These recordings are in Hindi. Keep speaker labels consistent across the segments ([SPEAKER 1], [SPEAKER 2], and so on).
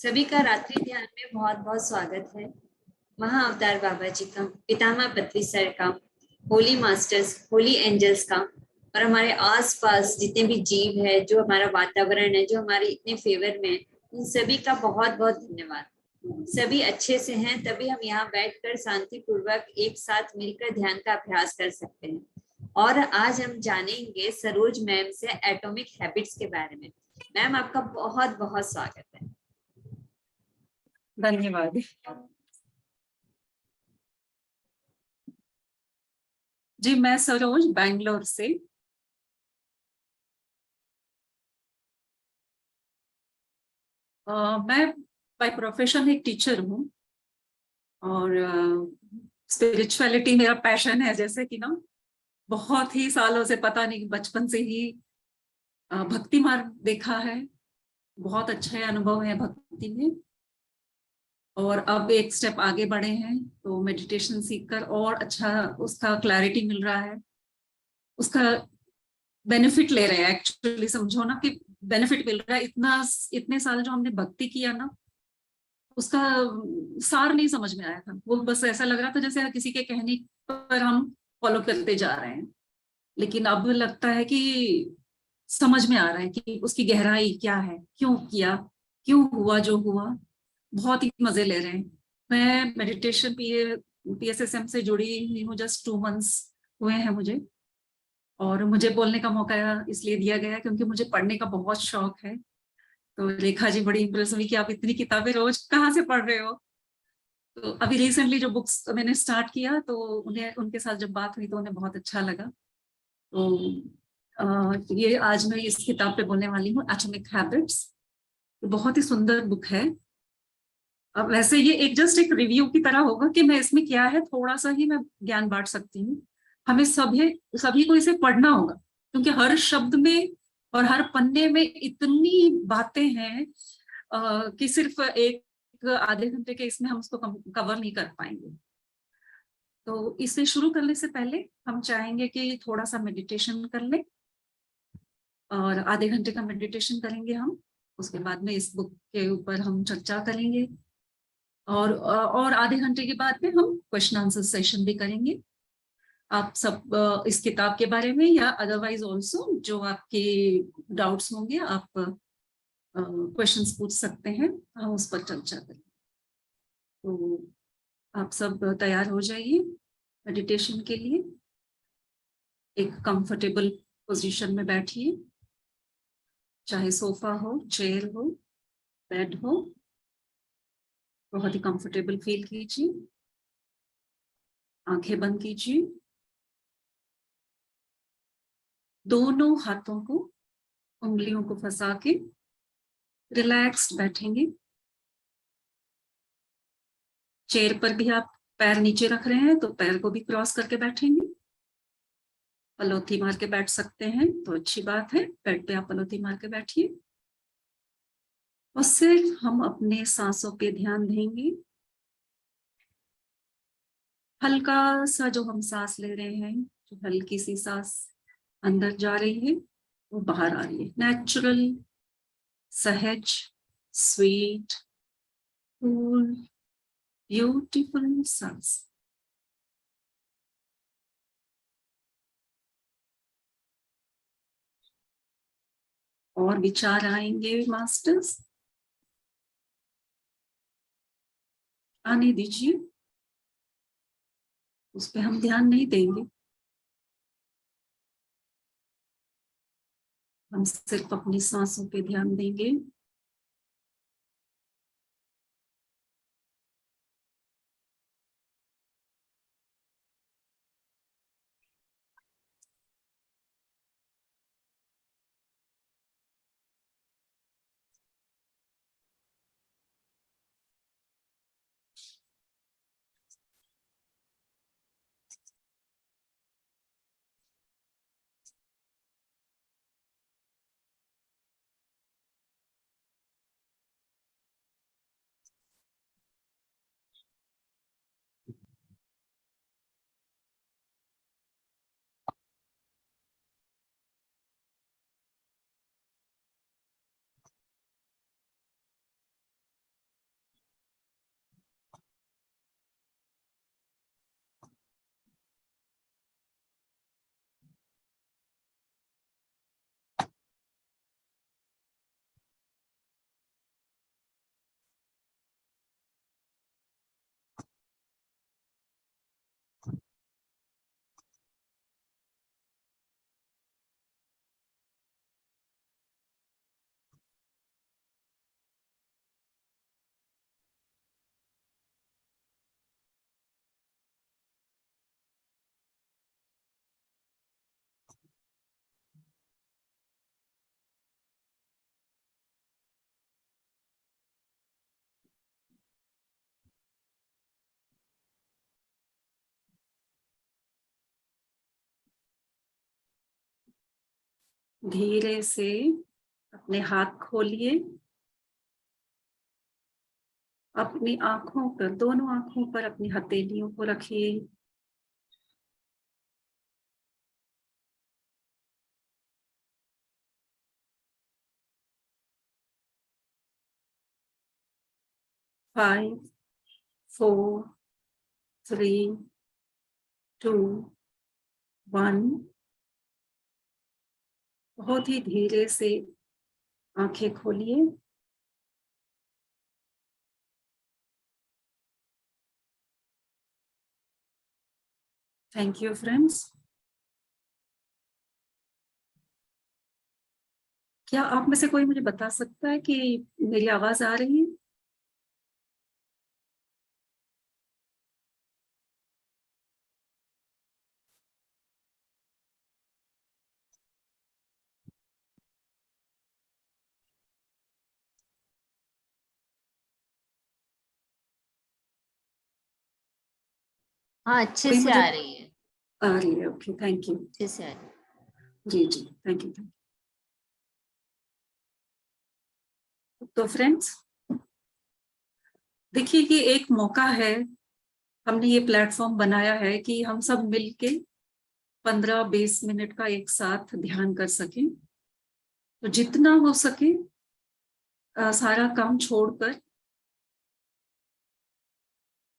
[SPEAKER 1] सभी का रात्रि ध्यान में बहुत बहुत स्वागत है। महाअवतार बाबा जी का, पितामह पत्री सर का, होली मास्टर्स, होली एंजल्स का और हमारे आसपास जितने भी जीव है, जो हमारा वातावरण है, जो हमारे इतने फेवर में है, उन सभी का बहुत बहुत धन्यवाद। सभी अच्छे से हैं, तभी हम यहाँ बैठकर शांति पूर्वक एक साथ मिलकर ध्यान का अभ्यास कर सकते हैं। और आज हम जानेंगे सरोज मैम से एटॉमिक हैबिट्स के बारे में। मैम, आपका बहुत बहुत स्वागत है।
[SPEAKER 2] धन्यवाद। जी, मैं सरोज बैंगलोर से। मैं बाय प्रोफेशन एक टीचर हूँ और स्पिरिचुअलिटी मेरा पैशन है। जैसे कि ना, बहुत ही सालों से, पता नहीं, बचपन से ही भक्ति मार्ग देखा है। बहुत अच्छे अनुभव है भक्ति में, और अब एक स्टेप आगे बढ़े हैं तो मेडिटेशन सीखकर और अच्छा उसका क्लैरिटी मिल रहा है, उसका बेनिफिट ले रहे हैं। एक्चुअली समझो ना कि बेनिफिट मिल रहा है। इतने साल जो हमने भक्ति किया ना, उसका सार नहीं समझ में आया था। वो बस ऐसा लग रहा था जैसे किसी के कहने पर हम फॉलो करते जा रहे हैं। लेकिन अब लगता है कि समझ में आ रहा है कि उसकी गहराई क्या है, क्यों किया, क्यों हुआ जो हुआ। बहुत ही मजे ले रहे हैं। मैं मेडिटेशन पीएसएसएम से जुड़ी हुई हूँ। जस्ट 2 मंथ्स हुए हैं मुझे, और मुझे बोलने का मौका इसलिए दिया गया क्योंकि मुझे पढ़ने का बहुत शौक है। तो रेखा जी बड़ी इंप्रेस हुई कि आप इतनी किताबें रोज कहाँ से पढ़ रहे हो। तो अभी रिसेंटली जो बुक्स मैंने स्टार्ट किया, तो उन्हें, उनके साथ जब बात हुई तो उन्हें बहुत अच्छा लगा। तो ये आज मैं इस किताब पे बोलने वाली हूँ, एटॉमिक हैबिट्स। बहुत ही सुंदर बुक है। अब वैसे ये एक जस्ट एक रिव्यू की तरह होगा कि मैं इसमें क्या है थोड़ा सा ही मैं ज्ञान बांट सकती हूँ। हमें सभी सभी को इसे पढ़ना होगा, क्योंकि हर शब्द में और हर पन्ने में इतनी बातें हैं कि सिर्फ एक आधे घंटे के इसमें हम उसको कवर नहीं कर पाएंगे। तो इसे शुरू करने से पहले हम चाहेंगे कि थोड़ा सा मेडिटेशन कर लें, और आधे घंटे का मेडिटेशन करेंगे हम। उसके बाद में इस बुक के ऊपर हम चर्चा करेंगे, और आधे घंटे के बाद में हम क्वेश्चन आंसर सेशन भी करेंगे। आप सब इस किताब के बारे में या अदरवाइज ऑल्सो जो आपके डाउट्स होंगे, आप क्वेश्चंस पूछ सकते हैं। हम उस पर चर्चा करेंगे। तो आप सब तैयार हो जाइए मेडिटेशन के लिए। एक कंफर्टेबल पोजीशन में बैठिए, चाहे सोफा हो, चेयर हो, बेड हो। बहुत ही कंफर्टेबल फील कीजिए। आंखें बंद कीजिए। दोनों हाथों को, उंगलियों को फंसा के रिलैक्स्ड बैठेंगे। चेयर पर भी आप पैर नीचे रख रहे हैं तो पैर को भी क्रॉस करके बैठेंगे। पलौती मार के बैठ सकते हैं तो अच्छी बात है। बेड पे आप पलौती मार के बैठिए, और सिर्फ हम अपने सांसों पे ध्यान देंगे। हल्का सा जो हम सांस ले रहे हैं, जो हल्की सी सांस अंदर जा रही है वो बाहर आ रही है। नेचुरल, सहज, स्वीट, कूल, ब्यूटीफुल सांस। और विचार आएंगे मास्टर्स, आने दीजिए। उस पर हम ध्यान नहीं देंगे। हम सिर्फ अपनी सांसों पे ध्यान देंगे। धीरे से अपने हाथ खोलिए, अपनी आंखों पर, दोनों आंखों पर अपनी हथेलियों को रखिए। Five, four, three, two, one. बहुत ही धीरे से आंखें खोलिए। Thank you friends. क्या आप में से कोई मुझे बता सकता है कि मेरी आवाज आ रही है?
[SPEAKER 1] हाँ, अच्छे
[SPEAKER 2] कोई
[SPEAKER 1] से
[SPEAKER 2] मुझे
[SPEAKER 1] आ रही है।
[SPEAKER 2] आ रही है? Okay, thank you.
[SPEAKER 1] अच्छे से आ रही है।
[SPEAKER 2] जी जी, थैंक यू। तो फ्रेंड्स, देखिए कि एक मौका है, हमने ये प्लेटफॉर्म बनाया है कि हम सब मिलके 15-20 मिनट का एक साथ ध्यान कर सकें। तो जितना हो सके सारा काम छोड़कर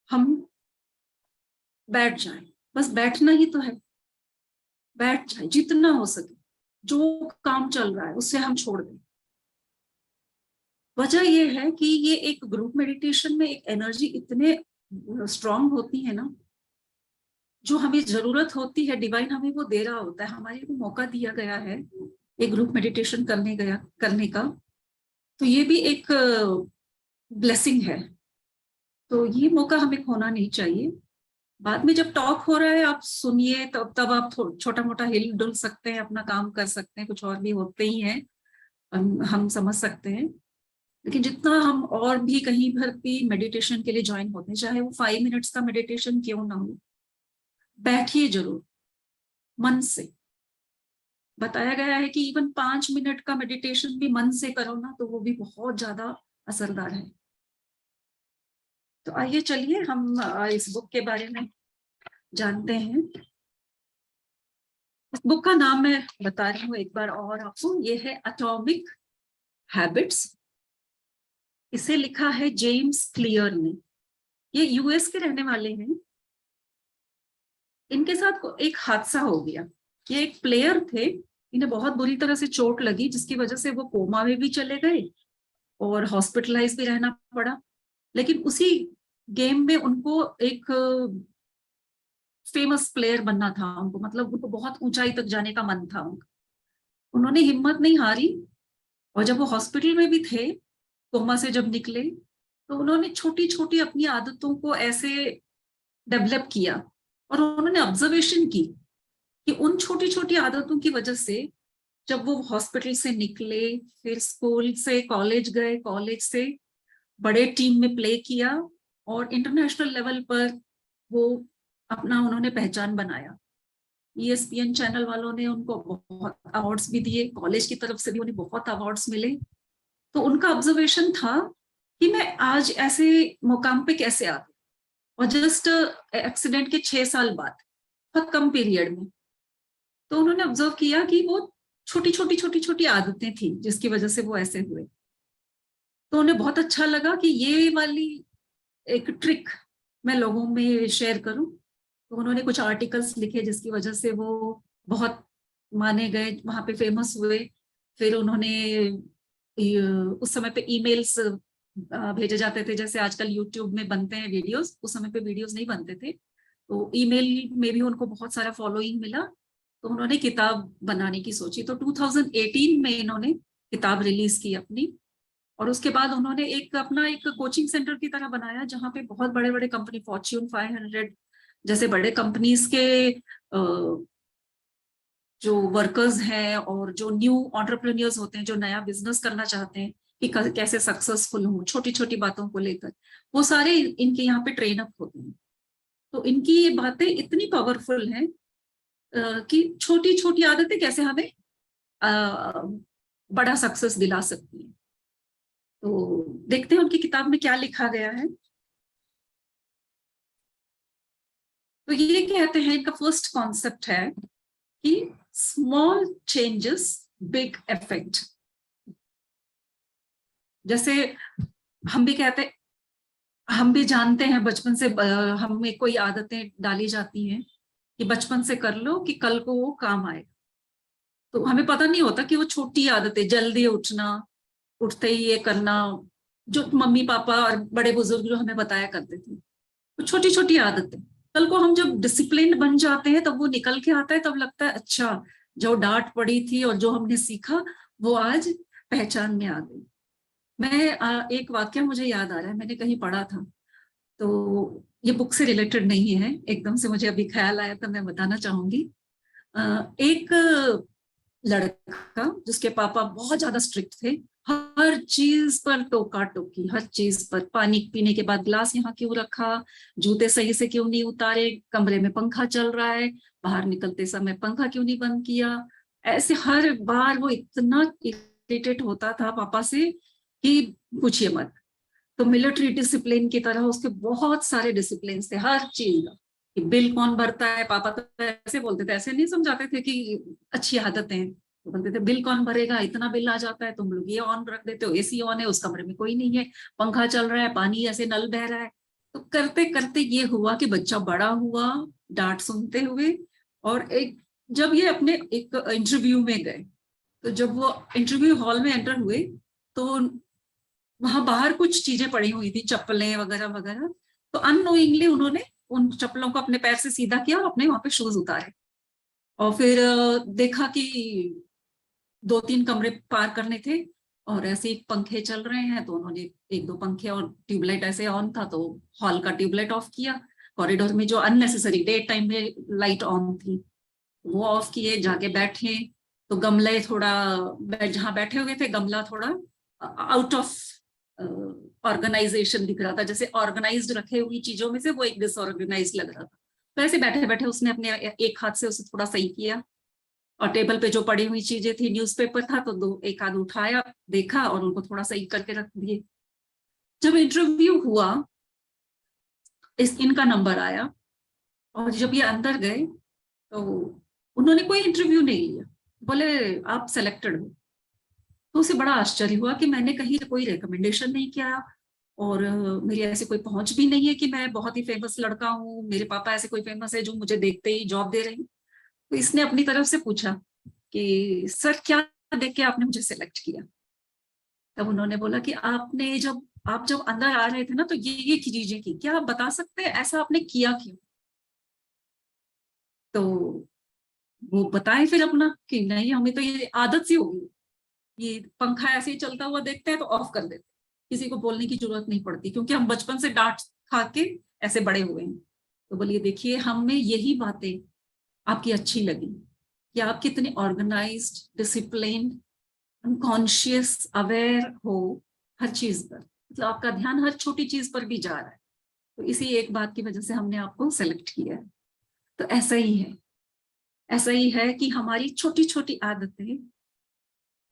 [SPEAKER 2] हम बैठ जाएं। बस बैठना ही तो है, बैठ जाए जितना हो सके। जो काम चल रहा है उससे हम छोड़ दें। वजह यह है कि ये एक ग्रुप मेडिटेशन में एक एनर्जी इतने स्ट्रांग होती है ना, जो हमें जरूरत होती है, डिवाइन हमें वो दे रहा होता है, हमारे को मौका दिया गया है एक ग्रुप मेडिटेशन करने का। तो ये भी एक ब्लेसिंग है। तो ये मौका हमें खोना नहीं चाहिए। बाद में जब टॉक हो रहा है आप सुनिए, तब आप छोटा मोटा हिल डुल सकते हैं, अपना काम कर सकते हैं, कुछ और भी होते ही हैं, हम समझ सकते हैं। लेकिन जितना हम और भी कहीं पर भी मेडिटेशन के लिए ज्वाइन होते हैं, चाहे वो 5 मिनट्स का मेडिटेशन क्यों ना हो, बैठिए जरूर मन से। बताया गया है कि इवन 5 मिनट का मेडिटेशन भी मन से करो ना, तो वो भी बहुत ज्यादा असरदार है। तो आइए चलिए हम इस बुक के बारे में जानते हैं। इस बुक का नाम मैं बता रही हूँ एक बार और आपको, ये है एटॉमिक हैबिट्स। इसे लिखा है जेम्स क्लियर ने। ये यूएस के रहने वाले हैं। इनके साथ एक हादसा हो गया। ये एक प्लेयर थे, इन्हें बहुत बुरी तरह से चोट लगी, जिसकी वजह से वो कोमा में भी चले गए और हॉस्पिटलाइज भी रहना पड़ा। लेकिन उसी गेम में उनको एक फेमस प्लेयर बनना था, उनको मतलब उनको बहुत ऊंचाई तक जाने का मन था उनका। उन्होंने हिम्मत नहीं हारी, और जब वो हॉस्पिटल में भी थे, कोमा से जब निकले, तो उन्होंने छोटी छोटी अपनी आदतों को ऐसे डेवलप किया, और उन्होंने ऑब्जर्वेशन की कि उन छोटी छोटी आदतों की वजह से जब वो हॉस्पिटल से निकले, फिर स्कूल से कॉलेज गए, कॉलेज से बड़े टीम में प्ले किया, और इंटरनेशनल लेवल पर वो अपना उन्होंने पहचान बनाया। ESPN चैनल वालों ने उनको बहुत अवार्ड्स भी दिए, कॉलेज की तरफ से भी उन्हें बहुत अवार्ड्स मिले। तो उनका ऑब्जर्वेशन था कि मैं आज ऐसे मुकाम पे कैसे आ गई, और जस्ट एक्सीडेंट के 6 साल बाद, बहुत कम पीरियड में। तो उन्होंने ऑब्जर्व किया कि वो छोटी छोटी छोटी छोटी आदतें थी जिसकी वजह से वो ऐसे हुए। तो उन्हें बहुत अच्छा लगा कि ये वाली एक ट्रिक मैं लोगों में शेयर करूं। तो उन्होंने कुछ आर्टिकल्स लिखे जिसकी वजह से वो बहुत माने गए, वहां पे फेमस हुए। फिर उन्होंने उस समय पे ईमेल्स भेजे जाते थे, जैसे आजकल यूट्यूब में बनते हैं वीडियोस, उस समय पे वीडियोस नहीं बनते थे। तो ईमेल में भी उनको बहुत सारा फॉलोइंग मिला। तो उन्होंने किताब बनाने की सोची। तो 2018 में इन्होंने किताब रिलीज की अपनी। और उसके बाद उन्होंने एक अपना एक कोचिंग सेंटर की तरह बनाया, जहाँ पे बहुत बड़े बड़े कंपनी, फॉर्च्यून 500 जैसे बड़े कंपनीज के जो वर्कर्स हैं और जो न्यू एंटरप्रेन्योर्स होते हैं, जो नया बिजनेस करना चाहते हैं कि कैसे सक्सेसफुल हों छोटी छोटी बातों को लेकर, वो सारे इनके यहाँ पे ट्रेन अप होते हैं। तो इनकी ये बातें इतनी पावरफुल हैं कि छोटी छोटी आदतें कैसे हमें बड़ा सक्सेस दिला सकती है। तो देखते हैं उनकी किताब में क्या लिखा गया है। तो ये कहते हैं, इनका फर्स्ट कॉन्सेप्ट है कि स्मॉल चेंजेस बिग इफेक्ट। जैसे हम भी कहते, हम भी जानते हैं बचपन से हमें कोई आदतें डाली जाती हैं कि बचपन से कर लो कि कल को वो काम आएगा। तो हमें पता नहीं होता कि वो छोटी आदतें, जल्दी उठना, उठते ही ये करना, जो मम्मी पापा और बड़े बुजुर्ग जो हमें बताया करते थे, तो छोटी छोटी आदतें कल को हम जब डिसिप्लिन बन जाते हैं तब वो निकल के आता है, तब लगता है अच्छा जो डांट पड़ी थी और जो हमने सीखा वो आज पहचान में आ गई। मैं एक वाक्य मुझे याद आ रहा है, मैंने कहीं पढ़ा था, तो ये बुक से रिलेटेड नहीं है, एकदम से मुझे अभी ख्याल आया तो मैं बताना चाहूंगी। एक लड़का जिसके पापा बहुत ज्यादा स्ट्रिक्ट थे, हर चीज पर टोका टोकी, हर चीज पर, पानी पीने के बाद ग्लास यहाँ क्यों रखा, जूते सही से क्यों नहीं उतारे, कमरे में पंखा चल रहा है, बाहर निकलते समय पंखा क्यों नहीं बंद किया। ऐसे हर बार वो इतना इरिटेट होता था पापा से कि पूछिए मत। तो मिलिट्री डिसिप्लिन की तरह उसके बहुत सारे डिसिप्लिन थे हर चीज का, कि बिल कौन भरता है, पापा तो ऐसे बोलते थे, ऐसे नहीं समझाते थे कि अच्छी आदतें हैं, तो बोलते थे बिल कौन भरेगा, इतना बिल आ जाता है, तुम लोग ये ऑन रख देते हो, एसी ऑन है, उस कमरे में कोई नहीं है, पंखा चल रहा है, पानी ऐसे नल बह रहा है। तो करते करते ये हुआ कि बच्चा बड़ा हुआ डांट सुनते हुए, और एक जब ये अपने एक इंटरव्यू में गए, तो जब वो इंटरव्यू हॉल में एंटर हुए तो वहां बाहर कुछ चीजें पड़ी हुई थी, चप्पलें वगैरह वगैरह, तो अननोइंगली उन्होंने उन चप्पलों को अपने पैर से सीधा किया और अपने वहां पे शूज उतारे, और फिर देखा कि 2-3 कमरे पार करने थे और ऐसे ही पंखे चल रहे हैं, तो उन्होंने 1-2 पंखे और ट्यूबलाइट ऐसे ऑन था तो हॉल का ट्यूबलाइट ऑफ किया, कॉरिडोर में जो अननेसेसरी डे टाइम में लाइट ऑन थी वो ऑफ किए, जाके बैठे, तो गमले थोड़ा, जहां बैठे हुए थे गमला थोड़ा आउट ऑफ ऑर्गेनाइजेशन दिख रहा था, जैसे ऑर्गेनाइज्ड रखे हुई चीजों में से वो एक डिसऑर्गेनाइज्ड लग रहा था। तो ऐसे बैठे बैठे उसने अपने एक हाथ से उसे थोड़ा सही किया, और टेबल पे जो पड़ी हुई चीजें थी, न्यूज़पेपर था तो एक आध उठाया, देखा और उनको थोड़ा सही करके रख दिए। जब इंटरव्यू हुआ, इनका नंबर आया, और जब ये अंदर गए तो उन्होंने कोई इंटरव्यू नहीं लिया, बोले आप सेलेक्टेड हो। तो उसे बड़ा आश्चर्य हुआ कि मैंने कहीं कोई रिकमेंडेशन नहीं किया, और मेरी ऐसी कोई पहुंच भी नहीं है कि मैं बहुत ही फेमस लड़का हूँ, मेरे पापा ऐसे कोई फेमस है जो मुझे देखते ही जॉब दे रहे हैं। तो इसने अपनी तरफ से पूछा कि सर क्या देख के आपने मुझे सेलेक्ट किया। तब उन्होंने बोला कि आप जब अंदर आ रहे थे ना तो ये चीजें की, क्या आप बता सकते हैं ऐसा आपने किया क्यों। तो वो बताए फिर अपना कि नहीं हमें तो ये आदत सी होगी, ये पंखा ऐसे ही चलता हुआ देखते हैं तो ऑफ कर देते, किसी को बोलने की जरूरत नहीं पड़ती क्योंकि हम बचपन से डांट खा के ऐसे बड़े हुए हैं। तो बोलिए देखिए हमें यही बातें आपकी अच्छी लगी कि आप कितने ऑर्गेनाइज्ड, डिसिप्लिन, कॉन्शियस, अवेयर हो हर चीज पर, मतलब आपका ध्यान हर छोटी चीज पर भी जा रहा है। तो इसी एक बात की वजह से हमने आपको सेलेक्ट किया है। तो ऐसा ही है, ऐसा ही है कि हमारी छोटी छोटी आदतें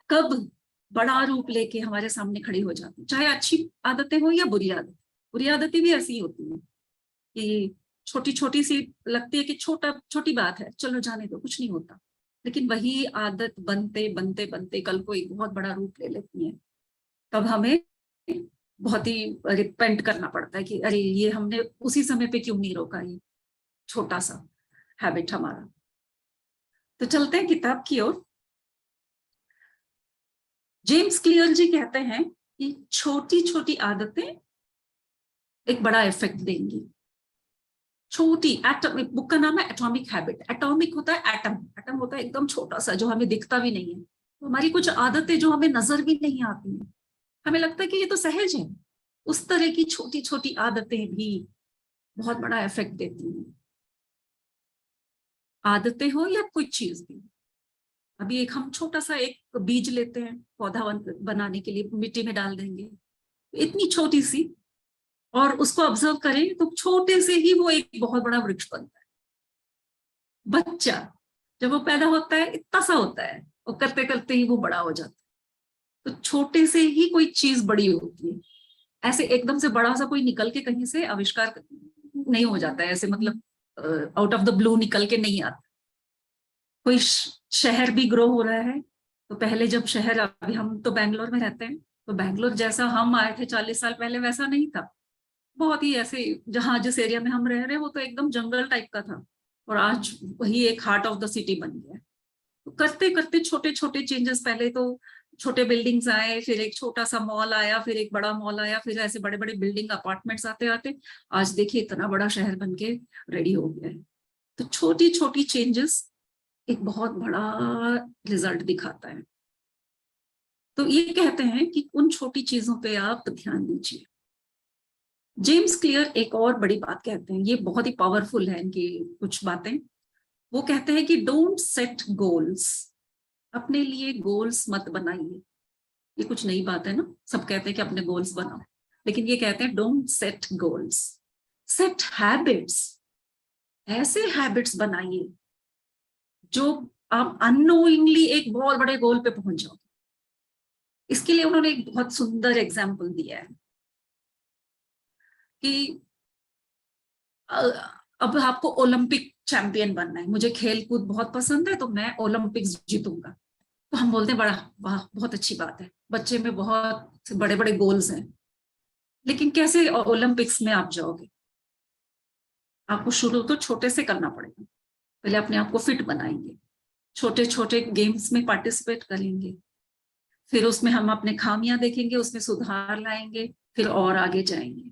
[SPEAKER 2] कब बड़ा रूप लेके हमारे सामने खड़ी हो जाती, चाहे अच्छी आदतें हो या बुरी आदतें। बुरी आदतें भी ऐसी होती हैं कि छोटी छोटी सी लगती है कि छोटी बात है, चलो जाने दो, कुछ नहीं होता, लेकिन वही आदत बनते बनते बनते कल को एक बहुत बड़ा रूप ले लेती है। तब हमें बहुत ही रिपेंट करना पड़ता है कि अरे ये हमने उसी समय पे क्यों नहीं रोका, ये छोटा सा हैबिट हमारा। तो चलते हैं किताब की ओर। जेम्स क्लियर जी कहते हैं कि छोटी छोटी आदतें एक बड़ा इफेक्ट देंगी। छोटी एटॉमिक, बुक का नाम है एटॉमिक हैबिट। एटॉमिक होता है एटम, एटम होता है एकदम छोटा सा जो हमें दिखता भी नहीं है। तो हमारी कुछ आदतें जो हमें नजर भी नहीं आती हैं, हमें लगता है कि ये तो सहज है, उस तरह की छोटी छोटी आदतें भी बहुत बड़ा इफेक्ट देती हैं। आदतें हो या कोई चीज भी। अभी एक हम छोटा सा एक बीज लेते हैं, पौधा बनाने के लिए मिट्टी में डाल देंगे, इतनी छोटी सी, और उसको ऑब्जर्व करें तो छोटे से ही वो एक बहुत बड़ा वृक्ष बनता है। बच्चा जब वो पैदा होता है इतना सा होता है, और करते करते ही वो बड़ा हो जाता है। तो छोटे से ही कोई चीज बड़ी होती है, ऐसे एकदम से बड़ा सा कोई निकल के कहीं से आविष्कार नहीं हो जाता है, ऐसे मतलब आउट ऑफ द ब्लू निकल के नहीं आता। कोई शहर भी ग्रो हो रहा है, तो पहले जब शहर, अभी हम तो बैंगलोर में रहते हैं, तो बैंगलोर जैसा हम आए थे 40 साल पहले वैसा नहीं था। बहुत ही ऐसे, जहाँ जिस एरिया में हम रह रहे हैं वो तो एकदम जंगल टाइप का था, और आज वही एक हार्ट ऑफ द सिटी बन गया है। तो करते करते छोटे छोटे चेंजेस, पहले तो छोटे बिल्डिंग्स आए, फिर एक छोटा सा मॉल आया, फिर एक बड़ा मॉल आया, फिर ऐसे बड़े बड़े बिल्डिंग अपार्टमेंट्स आते आते आज देखिए इतना बड़ा शहर बन के रेडी हो गया है। तो छोटी छोटी चेंजेस एक बहुत बड़ा रिजल्ट दिखाता है। तो ये कहते हैं कि उन छोटी चीजों पे आप ध्यान दीजिए। जेम्स क्लियर एक और बड़ी बात कहते हैं, ये बहुत ही पावरफुल है इनकी कुछ बातें। वो कहते हैं कि डोंट सेट गोल्स, अपने लिए गोल्स मत बनाइए। ये कुछ नई बात है ना, सब कहते हैं कि अपने गोल्स बनाओ, लेकिन ये कहते हैं don't set goals, set habits. ऐसे हैबिट्स बनाइए जो आप अननोइंगली एक बहुत बड़े गोल पे पहुंच जाओ। इसके लिए उन्होंने एक बहुत सुंदर एग्जाम्पल दिया है कि अब आपको ओलंपिक चैंपियन बनना है, मुझे खेल कूद बहुत पसंद है तो मैं ओलंपिक्स जीतूंगा। तो हम बोलते हैं बड़ा वाह, बहुत अच्छी बात है, बच्चे में बहुत बड़े बड़े गोल्स हैं। लेकिन कैसे ओलंपिक्स में आप जाओगे? आपको शुरू तो छोटे से करना पड़ेगा। पहले अपने आप को फिट बनाएंगे, छोटे छोटे गेम्स में पार्टिसिपेट करेंगे, फिर उसमें हम अपने खामियां देखेंगे, उसमें सुधार लाएंगे, फिर और आगे जाएंगे,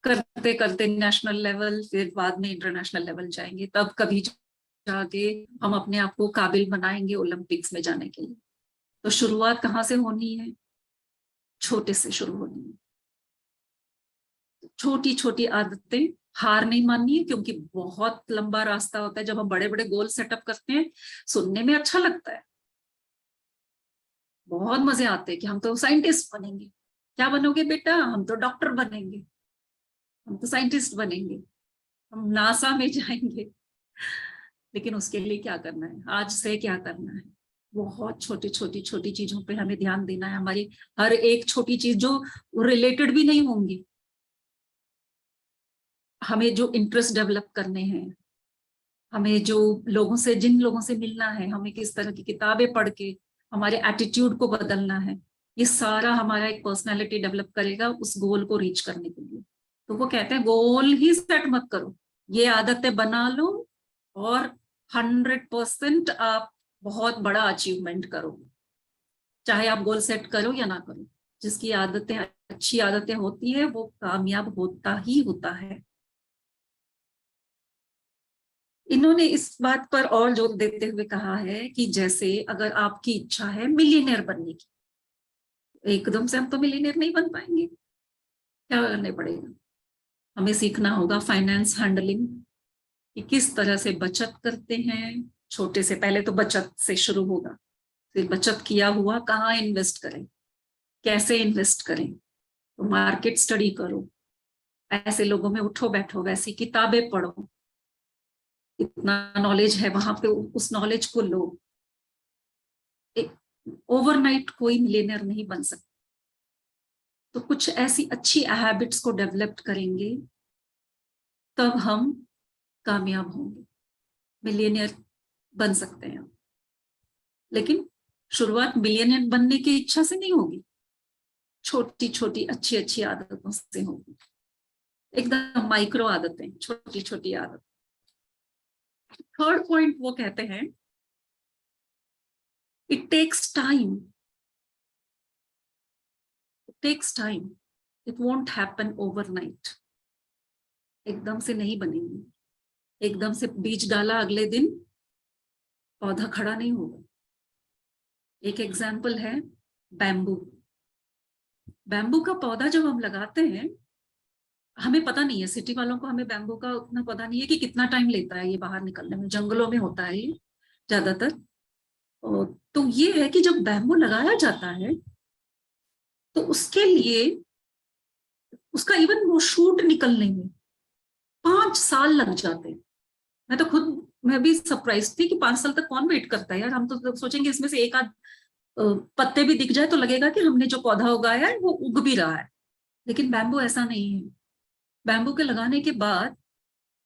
[SPEAKER 2] करते करते नेशनल लेवल, फिर बाद में इंटरनेशनल लेवल जाएंगे, तब कभी जाके हम अपने आप को काबिल बनाएंगे ओलंपिक्स में जाने के लिए। तो शुरुआत कहाँ से होनी है? छोटे से शुरू होनी है। छोटी छोटी आदतें, हार नहीं माननी है, क्योंकि बहुत लंबा रास्ता होता है। जब हम बड़े बड़े गोल सेटअप करते हैं, सुनने में अच्छा लगता है, बहुत मजे आते हैं कि हम तो साइंटिस्ट बनेंगे। क्या बनोगे बेटा? हम तो डॉक्टर बनेंगे, हम तो साइंटिस्ट बनेंगे, हम नासा में जाएंगे। लेकिन उसके लिए क्या करना है? आज से क्या करना है? बहुत छोटी छोटी छोटी चीजों पे हमें ध्यान देना है। हमारी हर एक छोटी चीज जो रिलेटेड भी नहीं होंगी, हमें जो इंटरेस्ट डेवलप करने हैं, हमें जो लोगों से, जिन लोगों से मिलना है, हमें किस तरह की किताबें पढ़ के हमारे एटीट्यूड को बदलना है, ये सारा हमारा एक पर्सनालिटी डेवलप करेगा उस गोल को रीच करने के लिए। तो वो कहते हैं गोल ही सेट मत करो, ये आदतें बना लो और 100% आप बहुत बड़ा अचीवमेंट करोगे। चाहे आप गोल सेट करो या ना करो, जिसकी आदतें अच्छी आदतें होती है वो कामयाब होता ही होता है। इन्होंने इस बात पर और जोर देते हुए कहा है कि जैसे अगर आपकी इच्छा है मिलियनेयर बनने की, एकदम से हम तो मिलियनेयर नहीं बन पाएंगे। क्या करने पड़ेगा? हमें सीखना होगा फाइनेंस हैंडलिंग, कि किस तरह से बचत करते हैं। छोटे से, पहले तो बचत से शुरू होगा, फिर बचत किया हुआ कहाँ इन्वेस्ट करें, कैसे इन्वेस्ट करें, तो मार्केट स्टडी करो, ऐसे लोगों में उठो बैठो, वैसी किताबें पढ़ो, इतना नॉलेज है वहां पे उस नॉलेज को लो। एक ओवरनाइट कोई मिलियनर नहीं बन सकता। तो कुछ ऐसी अच्छी हैबिट्स को डेवलप करेंगे तब हम कामयाब होंगे, मिलियनर बन सकते हैं। लेकिन शुरुआत मिलियनर बनने की इच्छा से नहीं होगी, छोटी छोटी अच्छी अच्छी आदतों से होगी, एकदम माइक्रो आदतें, छोटी छोटी आदत। थर्ड पॉइंट वो कहते हैं it takes time, it takes time, it won't happen overnight. एकदम से नहीं बनेंगे, एकदम से बीज डाला अगले दिन पौधा खड़ा नहीं होगा। एक एग्जाम्पल है बैम्बू। बैम्बू का पौधा जब हम लगाते हैं, हमें पता नहीं है, सिटी वालों को हमें बैम्बू का उतना पता नहीं है कि कितना टाइम लेता है ये बाहर निकलने में। जंगलों में होता है ये ज्यादातर। तो ये है कि जब बैम्बू लगाया जाता है तो उसके लिए, उसका इवन वो शूट निकलने में 5 साल लग जाते हैं। मैं तो खुद मैं भी सरप्राइज थी कि 5 साल तक कौन वेट करता है यार। हम तो सोचेंगे इसमें से एक आध पत्ते भी दिख जाए तो लगेगा कि हमने जो पौधा उगाया है वो उग भी रहा है। लेकिन बैम्बू ऐसा नहीं है। बैम्बू के लगाने के बाद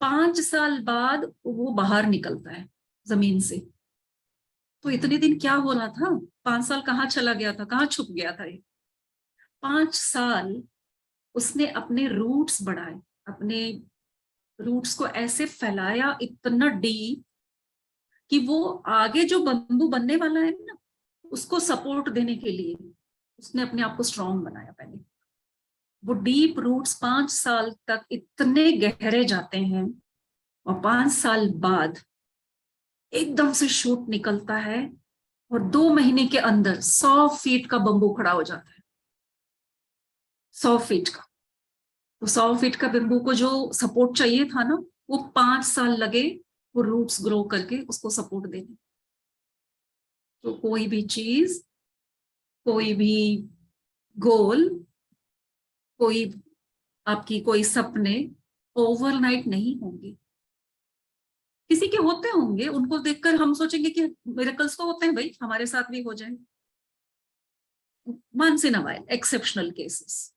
[SPEAKER 2] 5 साल बाद वो बाहर निकलता है जमीन से। तो इतने दिन क्या हो रहा था, 5 साल कहाँ चला गया था, कहाँ छुप गया था ये। 5 साल उसने अपने रूट्स बढ़ाए, अपने रूट्स को ऐसे फैलाया इतना डीप कि वो आगे जो बंबू बनने वाला है ना, उसको सपोर्ट देने के लिए उसने अपने आप को स्ट्रांग बनाया पहले। वो डीप रूट्स 5 साल तक इतने गहरे जाते हैं, और 5 साल बाद एकदम से शूट निकलता है, और 2 महीने के अंदर 100 फीट का बंबू खड़ा हो जाता है। 100 फीट का। तो 100 फीट का बंबू को जो सपोर्ट चाहिए था ना, वो 5 साल लगे वो रूट्स ग्रो करके उसको सपोर्ट देने। तो कोई भी चीज, कोई भी गोल, कोई आपकी कोई सपने ओवरनाइट नहीं होंगे। किसी के होते होंगे, उनको देखकर हम सोचेंगे कि मिरेकल्स तो होते हैं भाई, हमारे साथ भी हो जाए। Once in a while, exceptional cases.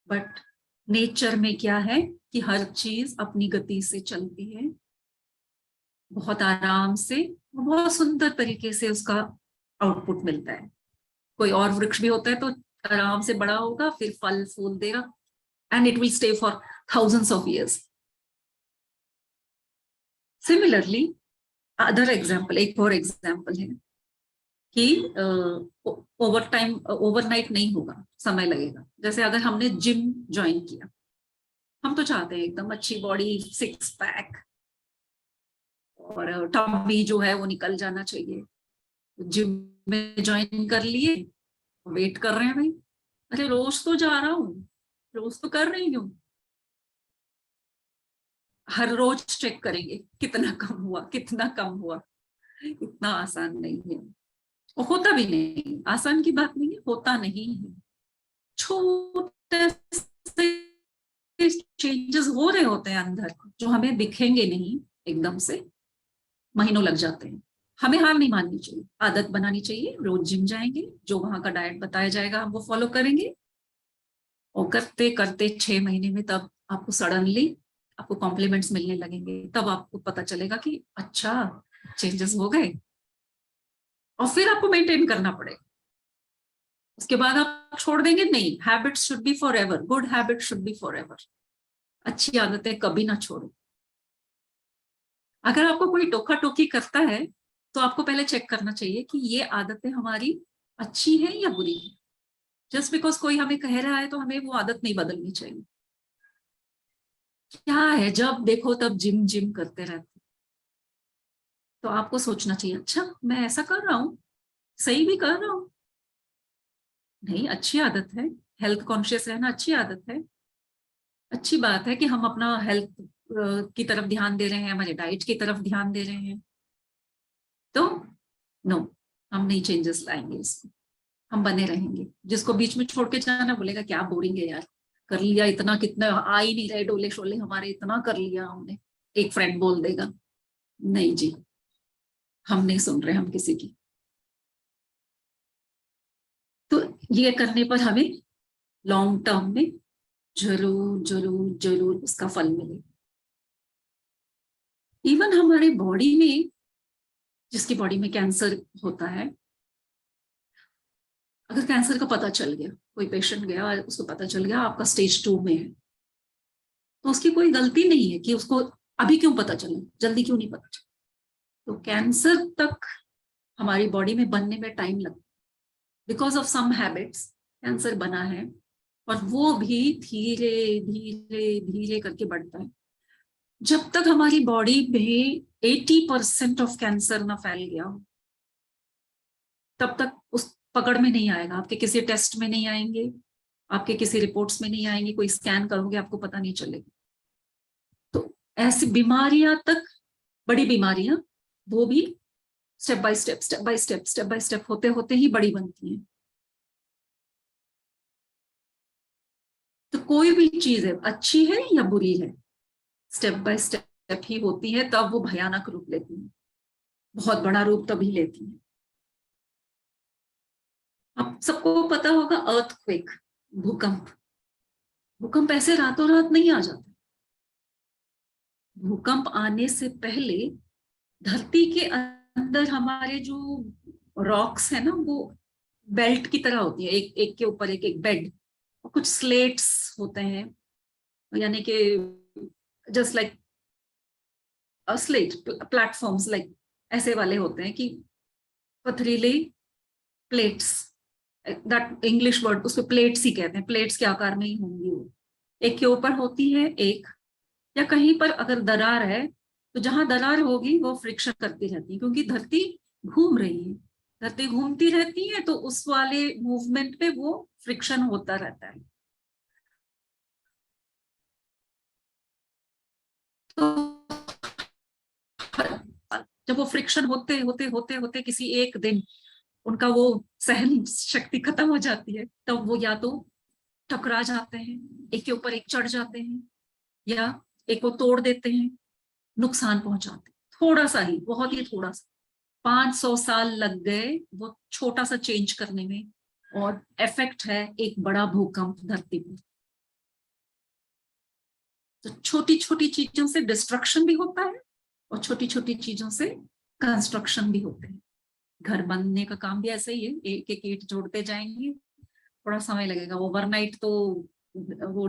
[SPEAKER 2] But nature में क्या है कि हर चीज अपनी गति से चलती है, बहुत आराम से, बहुत सुंदर तरीके से उसका आउटपुट मिलता है। कोई और वृक्ष भी होता है तो आराम से बड़ा होगा, फिर फल फूल देगा, and it will stay for thousands of years. Similarly other example, एक और एग्जाम्पल है कि ओवरनाइट नहीं होगा, समय लगेगा। जैसे अगर हमने जिम ज्वाइन किया, हम तो चाहते हैं एकदम अच्छी बॉडी, 6 पैक, और टमी जो है वो निकल जाना चाहिए। जिम में ज्वाइन कर लिए, वेट कर रहे हैं भाई, अरे रोज तो जा रहा हूँ, रोज तो कर रही हूँ, हर रोज चेक करेंगे कितना कम हुआ, कितना कम हुआ। इतना आसान नहीं है, और होता भी नहीं। आसान की बात नहीं है, होता नहीं है। छोटे से चेंजेस हो रहे होते हैं अंदर, जो हमें दिखेंगे नहीं एकदम से, महीनों लग जाते हैं। हमें हार नहीं माननी चाहिए, आदत बनानी चाहिए। रोज जिम जाएंगे, जो वहां का डाइट बताया जाएगा हम वो फॉलो करेंगे, और करते करते 6 महीने में तब आपको सडनली आपको कॉम्प्लीमेंट्स मिलने लगेंगे। तब आपको पता चलेगा कि अच्छा, चेंजेस हो गए। और फिर आपको मेंटेन करना पड़ेगा। उसके बाद आप छोड़ देंगे नहीं। Habits should be for ever, good habit should be for ever. अच्छी आदतें कभी ना छोड़ो। अगर आपको कोई टोका टोकी करता है तो आपको पहले चेक करना चाहिए कि ये आदतें हमारी अच्छी है या बुरी है। जस्ट बिकॉज कोई हमें कह रहा है तो हमें वो आदत नहीं बदलनी चाहिए। क्या है, जब देखो तब जिम जिम करते रहते, तो आपको सोचना चाहिए, अच्छा मैं ऐसा कर रहा हूँ, सही भी कर रहा हूँ, नहीं अच्छी आदत है। हेल्थ कॉन्शियस रहना अच्छी आदत है। अच्छी बात है कि हम अपना हेल्थ की तरफ ध्यान दे रहे हैं, हमारे डाइट की तरफ ध्यान दे रहे हैं। तो नो, हम नहीं चेंजेस लाएंगे इसमें, हम बने रहेंगे। जिसको बीच में छोड़ के जाना बोलेगा क्या बोरिंग है यार, कर लिया इतना, कितना आ ही नहीं रहे डोले शोले हमारे, इतना कर लिया हमने, एक फ्रेंड बोल देगा। नहीं जी, हम नहीं सुन रहे हम किसी की। तो ये करने पर हमें लॉन्ग टर्म में जरूर जरूर जरूर उसका फल मिले। इवन हमारे बॉडी में, जिसकी बॉडी में कैंसर होता है, अगर कैंसर का पता चल गया, कोई पेशेंट गया उसको पता चल गया आपका स्टेज 2 में है, तो उसकी कोई गलती नहीं है कि उसको अभी क्यों पता चला, जल्दी क्यों नहीं पता चला। तो कैंसर तक हमारी बॉडी में बनने में टाइम लगता है, because of some habits cancer बना है, और वो भी धीरे धीरे धीरे करके बढ़ता है। जब तक हमारी बॉडी में 80% ऑफ कैंसर ना फैल गया, तब तक उस पकड़ में नहीं आएगा, आपके किसी टेस्ट में नहीं आएंगे, आपके किसी रिपोर्ट्स में नहीं आएंगे, कोई स्कैन करोगे आपको पता नहीं चलेगा। तो ऐसी बीमारियां तक, बड़ी बीमारियां, वो भी step by step, step by step, step by step होते होते ही बड़ी बनती हैं। तो कोई भी चीज है, अच्छी है या बुरी है, स्टेप बाय स्टेप जब ही होती है तब वो भयानक रूप लेती है, बहुत बड़ा रूप तभी लेती है। अब सबको पता होगा अर्थक्वेक, भूकंप। भूकंप ऐसे रातों रात नहीं आ जाता। भूकंप आने से पहले धरती के अंदर हमारे जो रॉक्स है ना, वो बेल्ट की तरह होती है, एक एक के ऊपर एक एक बेड, कुछ स्लेट्स होते हैं, यानी कि just like slate platforms, like ऐसे वाले होते हैं कि पथरीले प्लेट्स, दैट इंग्लिश वर्ड, उसको प्लेट्स ही कहते हैं, प्लेट्स के आकार में ही होंगी वो, एक के ऊपर होती है एक, या कहीं पर अगर दरार है तो जहां दरार होगी वो फ्रिक्शन करती रहती है, क्योंकि धरती घूम रही है, धरती घूमती रहती है, तो उस वाले मूवमेंट पे वो फ्रिक्शन होता रहता है। तो जब वो फ्रिक्शन होते होते होते होते किसी एक दिन उनका वो सहन शक्ति खत्म हो जाती है, तब वो या तो टकरा जाते हैं, एक के ऊपर एक चढ़ जाते हैं, या एक को तोड़ देते हैं, नुकसान पहुंचाते हैं, थोड़ा सा ही, बहुत ही थोड़ा सा। 500 साल लग गए वो छोटा सा चेंज करने में, और इफेक्ट है एक बड़ा भूकंप धरती पर। तो छोटी छोटी चीजों से डिस्ट्रक्शन भी होता है और छोटी छोटी चीजों से कंस्ट्रक्शन भी होते हैं। घर बनने का काम भी ऐसा ही है, एक एक ईंट जोड़ते जाएंगे, थोड़ा समय लगेगा। ओवरनाइट तो वो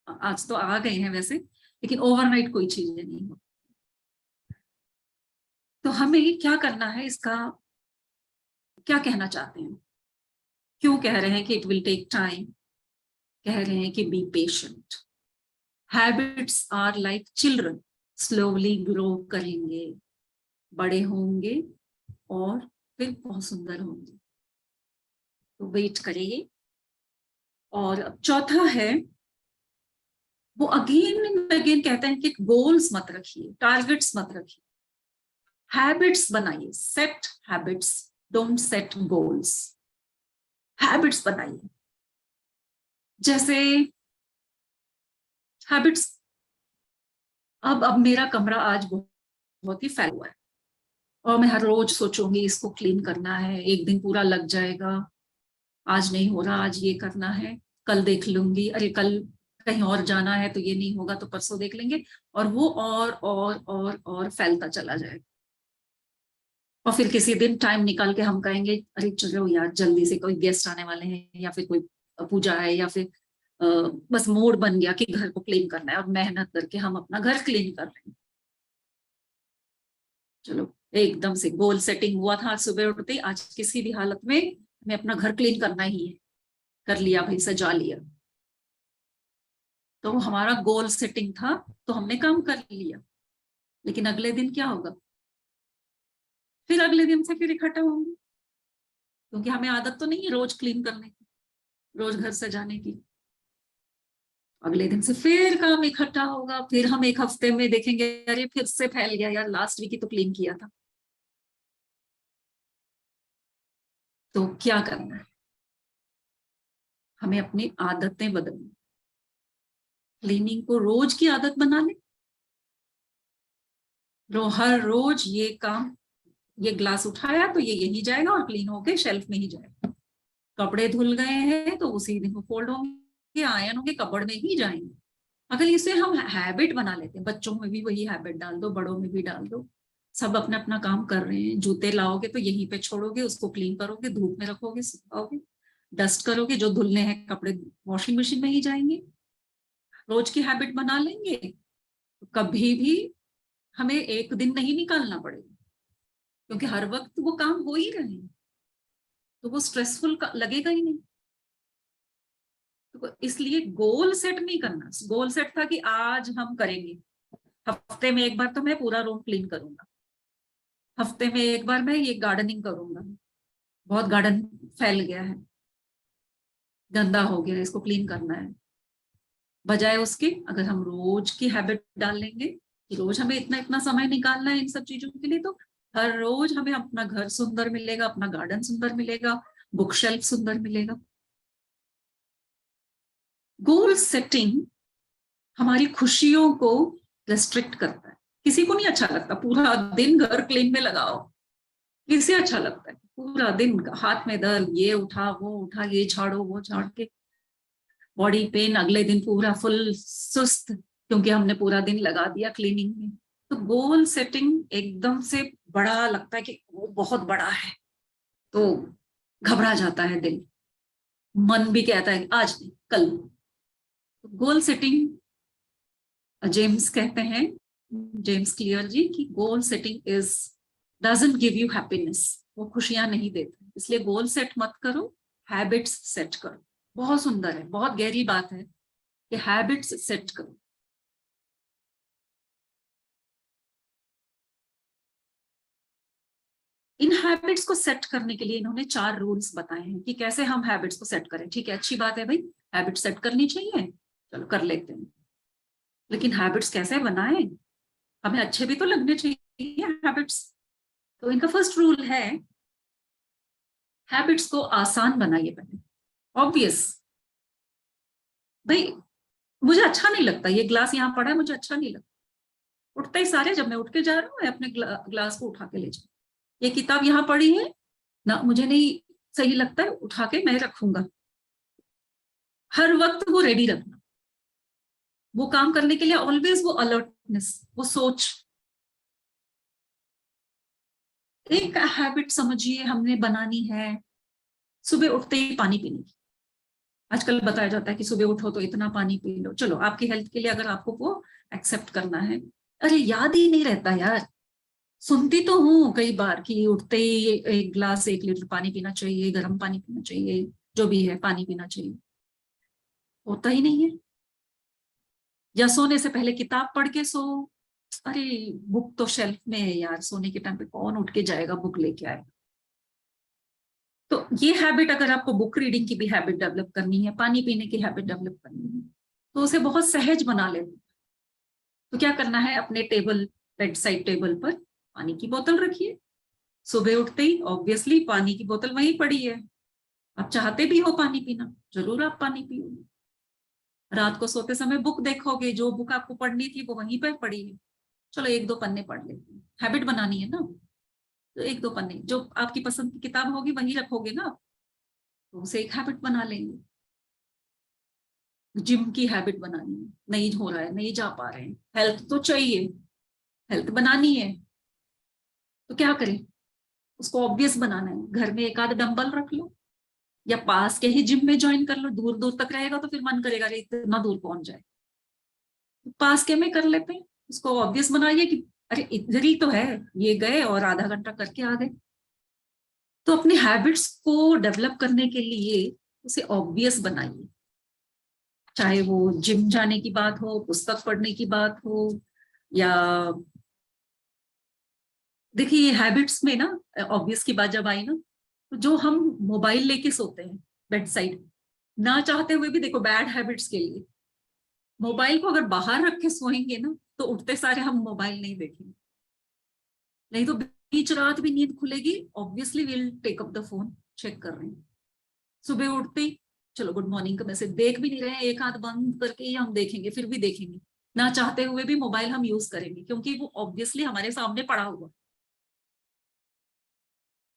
[SPEAKER 2] आज तो आ गए हैं वैसे, लेकिन ओवरनाइट कोई चीज नहीं हो। तो हमें क्या करना है, इसका क्या कहना चाहते हैं, क्यों कह रहे हैं कि इट विल टेक टाइम, कह रहे हैं कि be patient. Habits are like children, slowly grow करेंगे, बड़े होंगे और फिर बहुत सुंदर होंगे, तो वेट करिए। और चौथा है, वो अगेन एंड अगेन कहते हैं कि गोल्स मत रखिए, टारगेट्स मत रखिए, हैबिट्स बनाइए। Set habits, don't set goals. Habits बनाइए। जैसे हैबिट्स, अब मेरा कमरा आज बहुत ही फैला हुआ है, और मैं हर रोज सोचूंगी इसको क्लीन करना है, एक दिन पूरा लग जाएगा, आज नहीं हो रहा, आज ये करना है, कल देख लूंगी, अरे कल कहीं और जाना है तो ये नहीं होगा तो परसों देख लेंगे, और वो और फैलता चला जाएगा। और फिर किसी दिन टाइम निकाल के हम कहेंगे अरे चलो यार जल्दी से, कोई गेस्ट आने वाले हैं या फिर कोई पूजा है, या फिर बस मूड बन गया कि घर को क्लीन करना है, और मेहनत करके हम अपना घर क्लीन कर रहे हैं। चलो एकदम से गोल सेटिंग हुआ था, आज सुबह उठते आज किसी भी हालत में हमें अपना घर क्लीन करना ही है, कर लिया भाई, सजा लिया, तो हमारा गोल सेटिंग था, तो हमने काम कर लिया। लेकिन अगले दिन क्या होगा, फिर अगले दिन से फिर इकट्ठा होंगे, क्योंकि हमें आदत तो नहीं है रोज क्लीन करने की, रोज घर सजाने की। अगले दिन से फिर काम इकट्ठा होगा, फिर हम एक हफ्ते में देखेंगे अरे फिर से फैल गया यार, लास्ट वीक ही तो क्लीन किया था। तो क्या करना है, हमें अपनी आदतें बदलनी, क्लीनिंग को रोज की आदत बना ले। हर रोज ये काम, ये ग्लास उठाया तो ये यही जाएगा और क्लीन होके शेल्फ में ही जाएगा। कपड़े धुल गए हैं तो उसी दिन फोल्ड होंगे, आयन होंगे, कपड़ में ही जाएंगे। अगर इसे हम हैबिट बना लेते हैं, बच्चों में भी वही हैबिट डाल दो, बड़ों में भी डाल दो, सब अपना अपना काम कर रहे हैं, जूते लाओगे तो यहीं पे छोड़ोगे, उसको क्लीन करोगे, धूप में रखोगे, सुखाओगे, डस्ट करोगे, जो धुलने हैं कपड़े वॉशिंग मशीन में ही जाएंगे। रोज की हैबिट बना लेंगे तो कभी भी हमें एक दिन नहीं निकालना पड़ेगा, क्योंकि हर वक्त वो काम हो ही रहे हैं, तो वो स्ट्रेसफुल लगेगा ही नहीं। तो इसलिए गोल सेट नहीं करना। गोल सेट था कि आज हम करेंगे, हफ्ते में एक बार तो मैं पूरा रूम क्लीन करूंगा, हफ्ते में एक बार मैं ये गार्डनिंग करूंगा, बहुत गार्डन फैल गया है, गंदा हो गया है, इसको क्लीन करना है। बजाय उसके अगर हम रोज की हैबिट डाल लेंगे कि रोज हमें इतना इतना समय निकालना है इन सब चीजों के लिए, तो हर रोज हमें अपना घर सुंदर मिलेगा, अपना गार्डन सुंदर मिलेगा, बुक शेल्फ सुंदर मिलेगा। गोल सेटिंग हमारी खुशियों को रेस्ट्रिक्ट करता है। किसी को नहीं अच्छा लगता पूरा दिन घर क्लीन में लगाओ, किसे अच्छा लगता है पूरा दिन हाथ में दर्द, ये उठा वो उठा, ये झाड़ो वो झाड़ के, बॉडी पेन, अगले दिन पूरा फुल सुस्त क्योंकि हमने पूरा दिन लगा दिया क्लीनिंग में। तो गोल सेटिंग एकदम से बड़ा लगता है कि वो बहुत बड़ा है, तो घबरा जाता है दिल, मन भी कहता है आज नहीं कल। तो गोल सेटिंग, जेम्स कहते हैं, जेम्स क्लियर जी, कि goal setting is doesn't give you happiness, वो खुशियां नहीं देते, इसलिए गोल सेट मत करो, हैबिट्स सेट करो। बहुत सुंदर है, बहुत गहरी बात है कि हैबिट्स सेट करो। इन हैबिट्स को सेट करने के लिए इन्होंने 4 रूल्स बताए हैं कि कैसे हम हैबिट्स को सेट करें। ठीक है, अच्छी बात है भाई, हैबिट सेट करनी चाहिए, चलो कर लेते हैं, लेकिन हैबिट्स कैसे बनाएं, हमें अच्छे भी तो लगने चाहिए हैबिट्स। तो इनका फर्स्ट रूल है, हैबिट्स को आसान बनाइए पहले। ऑब्वियस भाई, मुझे अच्छा नहीं लगता ये ग्लास यहाँ पड़ा है, मुझे अच्छा नहीं लगता, उठते ही सारे, जब मैं उठ के जा रहा हूँ मैं अपने ग्लास को उठा के ले जाऊँ। ये किताब यहाँ पड़ी है ना, मुझे नहीं सही लगता है, उठा के मैं रखूंगा। हर वक्त वो रेडी रखना, वो काम करने के लिए ऑलवेज वो अलर्टनेस, वो सोच। एक हैबिट समझिए हमने बनानी है, सुबह उठते ही पानी पीने की। आजकल बताया जाता है कि सुबह उठो तो इतना पानी पी लो, चलो आपकी हेल्थ के लिए अगर आपको वो एक्सेप्ट करना है। अरे याद ही नहीं रहता यार, सुनती तो हूँ कई बार कि उठते ही 1 गिलास 1 लीटर पानी पीना चाहिए, गर्म पानी पीना चाहिए, जो भी है पानी पीना चाहिए, होता ही नहीं है। या सोने से पहले किताब पढ़ के सो, अरे बुक तो शेल्फ में है यार, सोने के टाइम पे कौन उठ के जाएगा बुक लेके आएगा। तो ये हैबिट, अगर आपको बुक रीडिंग की भी हैबिट डेवलप करनी है, पानी पीने की हैबिट डेवलप करनी है, तो उसे बहुत सहज बना लेना। तो क्या करना है, अपने टेबल, बेड साइड टेबल पर पानी की बोतल रखिए। सुबह उठते ही ऑब्वियसली पानी की बोतल वहीं पड़ी है, आप चाहते भी हो पानी पीना, जरूर आप पानी पियोगे। रात को सोते समय बुक देखोगे, जो बुक आपको पढ़नी थी वो वहीं पर पड़ी है, चलो 1-2 पन्ने पढ़ लेते हैं, हैबिट बनानी है ना। तो 1-2 पन्ने जो आपकी पसंद की किताब होगी वहीं रखोगे ना, तो उसे एक हैबिट बना लेंगे। जिम की हैबिट बनानी है, नहीं हो रहा है, नहीं जा पा रहे हैं, हेल्थ तो चाहिए, हेल्थ बनानी है, तो क्या करें, उसको ऑब्वियस बनाना है। घर में एक आध डंबल रख लो, या पास के ही जिम में ज्वाइन कर लो, दूर दूर तक रहेगा तो फिर मन करेगा अरे इतना दूर कौन जाए, तो पास के में कर लेते हैं। उसको ऑब्वियस बनाइए कि अरे इधर ही तो है, ये गए और आधा घंटा करके आ गए। तो अपने हैबिट्स को डेवलप करने के लिए उसे ऑब्वियस बनाइए, चाहे वो जिम जाने की बात हो, पुस्तक पढ़ने की बात हो, या देखिए हैबिट्स में ना, ऑब्वियस की बात जब आई ना, तो जो हम मोबाइल लेके सोते हैं बेड साइड, ना चाहते हुए भी, देखो बैड हैबिट्स के लिए, मोबाइल को अगर बाहर रख के सोएंगे ना, तो उठते सारे हम मोबाइल नहीं देखेंगे, नहीं तो बीच रात भी नींद खुलेगी, obviously will take up the phone, check कर रहे हैं। सुबह उठते ही चलो गुड मॉर्निंग का मैसेज देख भी नहीं रहे हैं, एक हाथ बंद करके ही हम देखेंगे, फिर भी देखेंगे, ना चाहते हुए भी मोबाइल हम यूज करेंगे, क्योंकि वो ऑब्वियसली हमारे सामने पड़ा हुआ,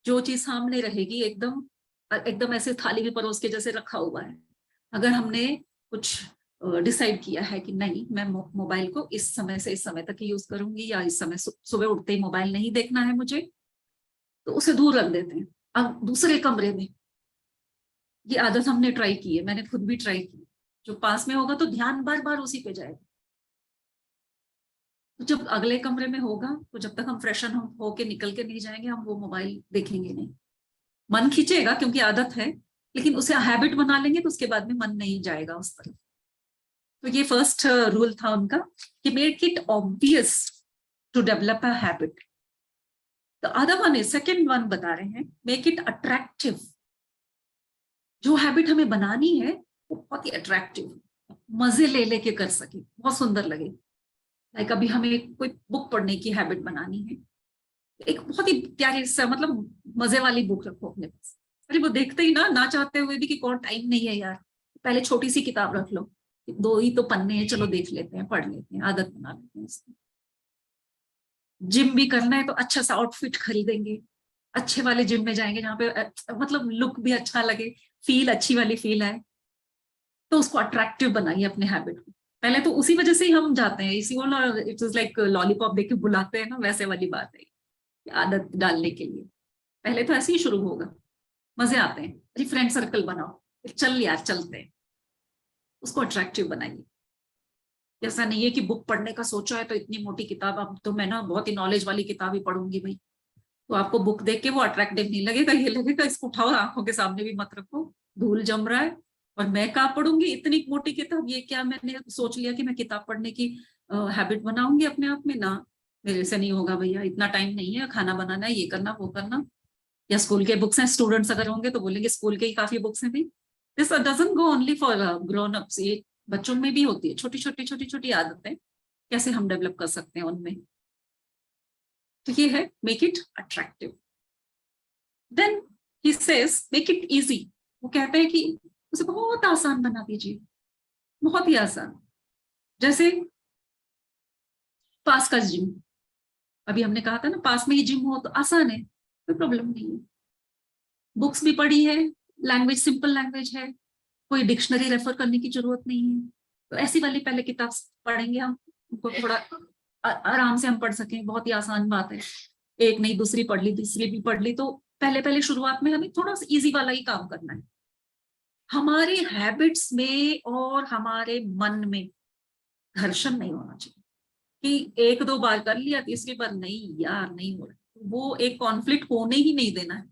[SPEAKER 2] जो चीज सामने रहेगी एकदम एकदम ऐसे थाली में परोस के जैसे रखा हुआ है। अगर हमने कुछ डिसाइड किया है कि नहीं मैं मोबाइल को इस समय से इस समय तक ही यूज करूंगी, या इस समय सुबह उठते ही मोबाइल नहीं देखना है मुझे, तो उसे दूर रख देते हैं। अब दूसरे कमरे में, ये आदत हमने ट्राई की है, मैंने खुद भी ट्राई की, जो पास में होगा तो ध्यान बार बार उसी पे जाएगा, तो जब अगले कमरे में होगा तो जब तक हम फ्रेशन होके निकल के नहीं जाएंगे हम वो मोबाइल देखेंगे नहीं। मन खींचेगा क्योंकि आदत है, लेकिन उसे हैबिट बना लेंगे तो उसके बाद में मन नहीं जाएगा उस तरफ। तो ये फर्स्ट रूल था उनका कि make it obvious to develop a habit. तो other one is, second one बता रहे हैं, मेक इट अट्रैक्टिव। जो हैबिट हमें बनानी है वो बहुत ही अट्रैक्टिव, मजे ले लेके कर सके, बहुत सुंदर लगे। लाइक अभी हमें कोई बुक पढ़ने की हैबिट बनानी है, एक बहुत ही प्यारी सा मतलब मजे वाली बुक रखो अपने पास। अरे वो देखते ही ना चाहते हुए भी कि कौन टाइम नहीं है यार, पहले छोटी सी किताब रख लो, दो ही तो पन्ने हैं, चलो देख लेते हैं, पढ़ लेते हैं, आदत बना लेते हैं इसकी। जिम भी करना है तो अच्छा सा आउटफिट खरीदेंगे, अच्छे वाले जिम में जाएंगे जहाँ पे मतलब लुक भी अच्छा लगे, फील अच्छी वाली फील आए। तो उसको अट्रैक्टिव बनाइए अपने हैबिट को। पहले तो उसी वजह से ही हम जाते हैं, इसी को इट इज लाइक लॉलीपॉप देके बुलाते हैं ना, वैसे वाली बात है आदत डालने के लिए। पहले तो ऐसे ही शुरू होगा, मजे आते हैं, अरे फ्रेंड सर्कल बनाओ, चल यार चलते हैं, उसको अट्रैक्टिव बनाइए। ऐसा नहीं है कि बुक पढ़ने का सोचा है तो इतनी मोटी किताब, अब तो मैं ना बहुत ही नॉलेज वाली किताब ही पढ़ूंगी भाई, तो आपको बुक देख के वो अट्रैक्टिव नहीं लगेगा, ये लगेगा इसको उठाओ आंखों के सामने भी मत रखो, धूल जम रहा है। और मैं कहाँ पढ़ूंगी इतनी मोटी किताब, ये क्या मैंने सोच लिया कि मैं किताब पढ़ने की हैबिट बनाऊंगी अपने आप में ना, मेरे से नहीं होगा भैया, इतना टाइम नहीं है, खाना बनाना है, ये करना वो करना। या स्कूल के बुक्स हैं, स्टूडेंट्स अगर होंगे तो बोलेंगे स्कूल के ही काफी बुक्स हैं भी। This doesn't go only for grown ups, ये बच्चों में भी होती है, छोटी छोटी छोटी छोटी आदतें कैसे हम डेवलप कर सकते हैं उनमें। तो ये है make it attractive. Then he says make it easy, वो कहते हैं कि उसे बहुत आसान बना दीजिए, बहुत ही आसान। जैसे पास का जिम, अभी हमने कहा था ना पास में ही जिम हो तो आसान है, कोई प्रॉब्लम नहीं है। बुक्स भी पढ़ी है, लैंग्वेज सिंपल लैंग्वेज है, कोई डिक्शनरी रेफर करने की जरूरत नहीं है। तो ऐसी वाली पहले किताब पढ़ेंगे हम, उनको थोड़ा आराम से हम पढ़ सकें, बहुत ही आसान बात है। एक नहीं दूसरी पढ़ ली, तीसरी भी पढ़ ली, तो पहले पहले शुरुआत में हमें थोड़ा सा इजी वाला ही काम करना है। हमारे हैबिट्स में और हमारे मन में घर्षण नहीं होना चाहिए कि एक दो बार कर लिया, तीसरी बार नहीं यार नहीं हो रहा, वो एक कॉन्फ्लिक्ट होने ही नहीं देना है।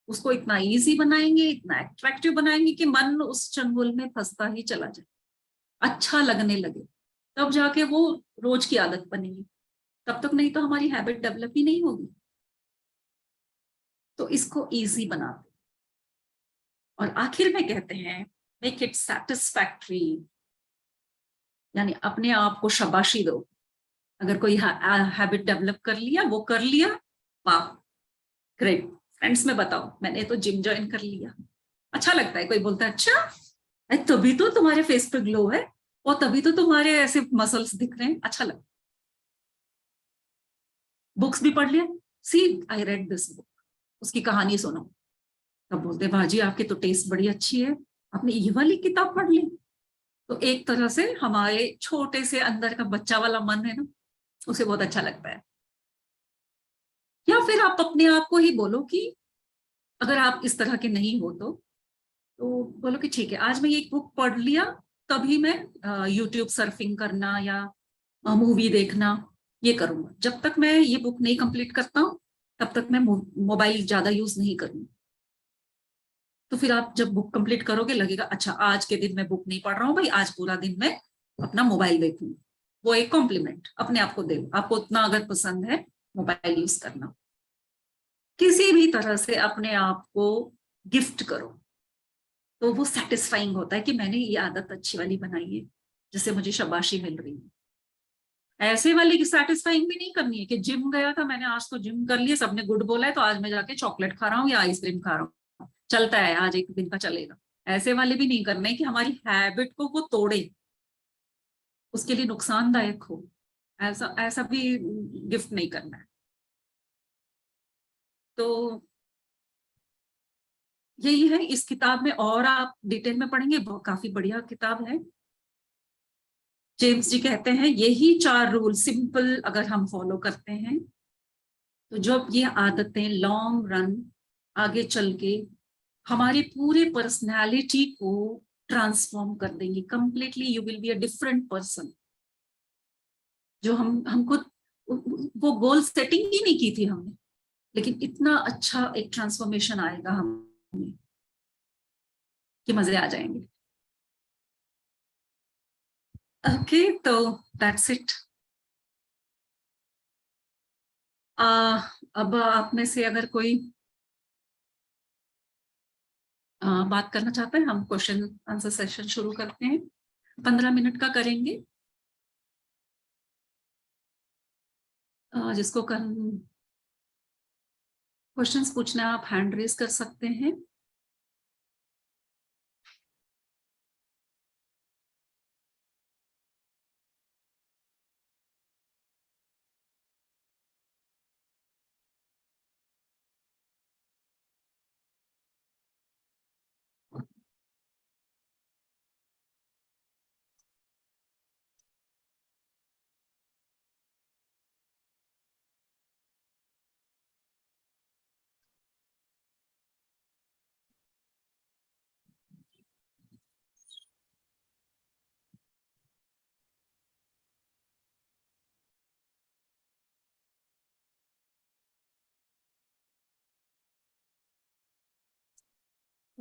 [SPEAKER 2] उसको इतना इजी बनाएंगे, इतना अट्रैक्टिव बनाएंगे कि मन उस चंगुल में फंसता ही चला जाए, अच्छा लगने लगे, तब जाके वो रोज की आदत बनेगी। तब तक नहीं तो हमारी हैबिट डेवलप ही नहीं होगी। तो इसको इजी बनाते और आखिर में कहते हैं मेक इट सेटिस्फैक्ट्री, यानी अपने आप को शाबाशी दो। अगर कोई हैबिट डेवलप कर लिया, वो कर लिया, वाह ग्रेट, फ्रेंड्स में बताओ मैंने तो जिम ज्वाइन कर लिया, अच्छा लगता है। कोई बोलता है अच्छा तभी तो तुम्हारे फेस पे ग्लो है, और तभी तो तुम्हारे ऐसे मसल्स दिख रहे हैं, अच्छा लगता। बुक्स भी पढ़ लिया, सी आई रेड दिस बुक, उसकी कहानी सुनो, तब बोलते भाजी आपकी तो टेस्ट बड़ी अच्छी है, आपने ये वाली किताब पढ़ ली। तो एक तरह से हमारे छोटे से अंदर का बच्चा वाला मन है ना, उसे बहुत अच्छा लगता है। या फिर आप अपने आप को ही बोलो कि अगर आप इस तरह के नहीं हो तो बोलो कि ठीक है आज मैं ये बुक पढ़ लिया, तभी मैं यूट्यूब सर्फिंग करना या मूवी देखना ये करूंगा, जब तक मैं ये बुक नहीं कंप्लीट करता हूँ तब तक मैं मोबाइल ज्यादा यूज नहीं करूंगा। तो फिर आप जब बुक कंप्लीट करोगे लगेगा अच्छा आज के दिन मैं बुक नहीं पढ़ रहा हूँ भाई, आज पूरा दिन मैं अपना मोबाइल देखूंगा। वो एक कॉम्प्लीमेंट अपने आप को दे, आपको उतना अगर पसंद है मोबाइल यूज करना, किसी भी तरह से अपने आप को गिफ्ट करो, तो वो सेटिस्फाइंग होता है कि मैंने ये आदत अच्छी वाली बनाई है जिससे मुझे शाबाशी मिल रही है। ऐसे वाली की सेटिस्फाइंग भी नहीं करनी है कि जिम गया था मैंने, आज तो जिम कर लिया, सबने गुड बोला है तो आज मैं जाके चॉकलेट खा रहा हूँ या आइसक्रीम खा रहा हूँ, चलता है आज एक दिन का चलेगा। ऐसे वाले भी नहीं करने कि हमारी हैबिट को वो तोड़े, उसके लिए नुकसानदायक हो, ऐसा ऐसा भी गिफ्ट नहीं करना है। तो यही है इस किताब में, और आप डिटेल में पढ़ेंगे, काफी बढ़िया किताब है। जेम्स जी कहते हैं यही चार रूल सिंपल अगर हम फॉलो करते हैं तो जब ये आदतें लॉन्ग रन आगे चल के हमारी पूरी पर्सनैलिटी को ट्रांसफॉर्म कर देंगी completely, you will be a different person. जो हमको वो गोल सेटिंग ही नहीं की थी हमने, लेकिन इतना अच्छा एक ट्रांसफॉर्मेशन आएगा हमें कि मजे आ जाएंगे। ओके तो दैट्स इट। अब आप में से अगर कोई बात करना चाहते हैं, हम क्वेश्चन आंसर सेशन शुरू करते हैं, 15 मिनट का करेंगे। जिसको क्वेश्चंस पूछना आप हैंड रेज कर सकते हैं।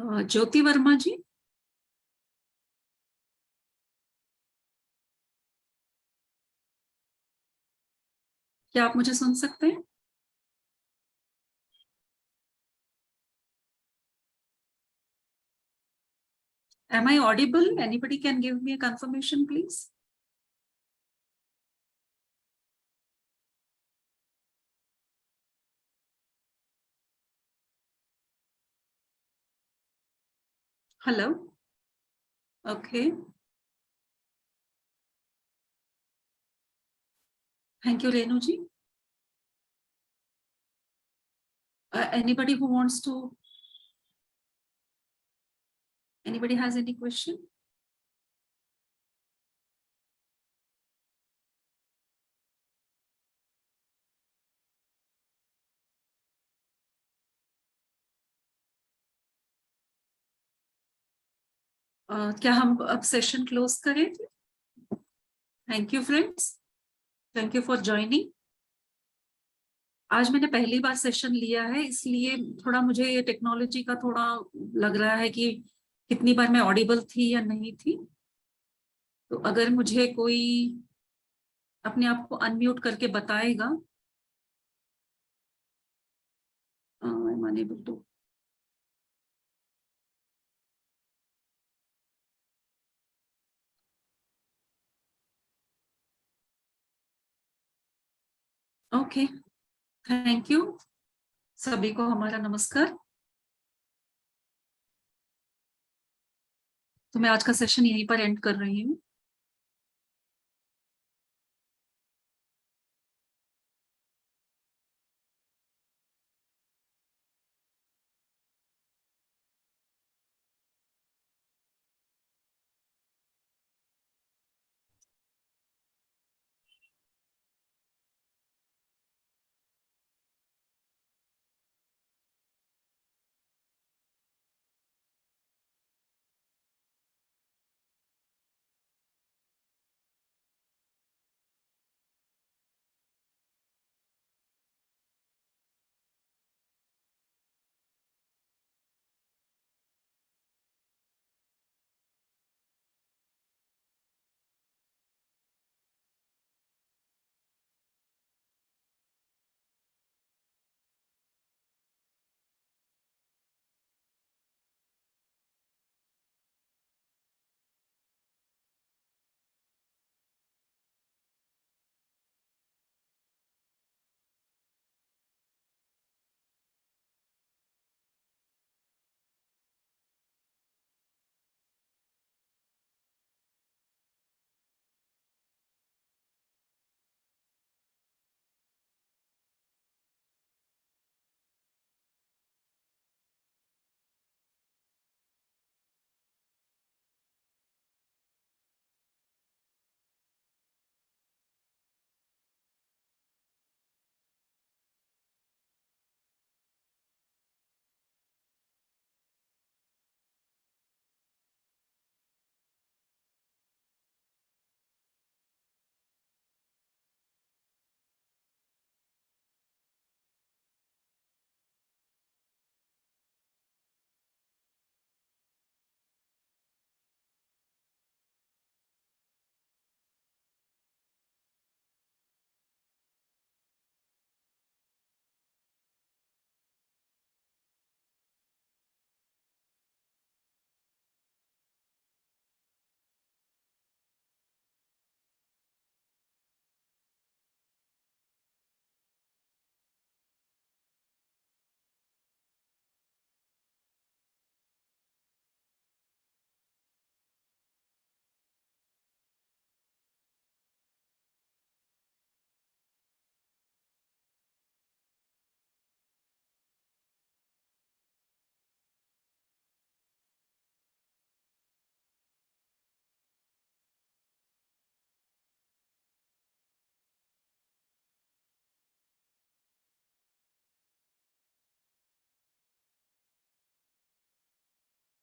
[SPEAKER 2] ज्योति वर्मा जी, क्या आप मुझे सुन सकते हैं? Am I audible? Anybody can give me a confirmation, please? Hello? Okay. Thank you, Renu ji. Anybody who wants to? Anybody has any question? क्या हम अब सेशन क्लोज करें? Thank you friends, thank you for joining. आज मैंने पहली बार सेशन लिया है, इसलिए थोड़ा मुझे ये टेक्नोलॉजी का थोड़ा लग रहा है कि कितनी बार मैं ऑडिबल थी या नहीं थी। तो अगर मुझे कोई अपने आप को अनम्यूट करके बताएगा। I'm unable to. Okay, thank you सभी को, हमारा नमस्कार। तो मैं आज का सेशन यहीं पर एंड कर रही हूँ।